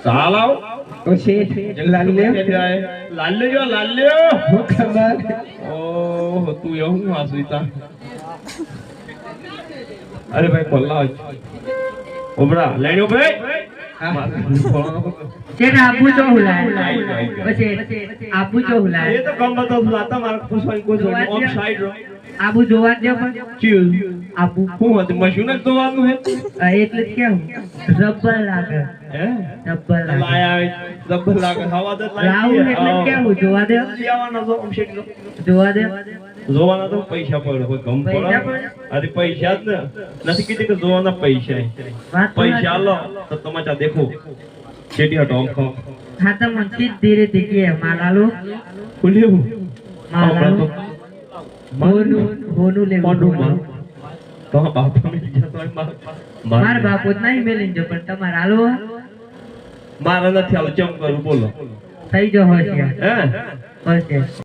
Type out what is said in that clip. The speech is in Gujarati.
ચાલાવ ओ शेठ लाल ले લાલ લેજો वो खबर ઓહ તું એવું આસુતા અરે ભાઈ પલ્લા ઓબરા લઈને ઓબરે शेठ आपू तो हुलाए बसे आपू तो हुलाए ये तो कम बता बुलाता मारा खुश होई को जो ऑफ साइड रो आपू जोवा दे पण ચીલ आपू હું હતું મશીન જ જોવાનું હે એટલે જ કેમ રબર લાગે હે રબર લાગે લાયા રબર લાગે હવા દે રાહુલ એટલે કેમ જોવા દે લેવાનો જો ઓમશેટ નો જોવા દે જોવાના તો પૈસા પડે કોઈ ગમ પૈસા પડે અરે પૈસા જ ને નથી કીધી કે જોવાના પૈસા વાત તો પૈસા લો તો તમાચા દેખો છેટી હટો આમ ખાઓ હા તો મને ધીરે ધીરે માલાલો ખુલ્યું માલાલો હોનું લે મોઢું તો બાપા મે જતો માર બાપો જ નહીં મેલીન જો પણ તમાર હાલો મારા નથી આવું ચમ કરું બોલો થઈ જો હોય હે બસ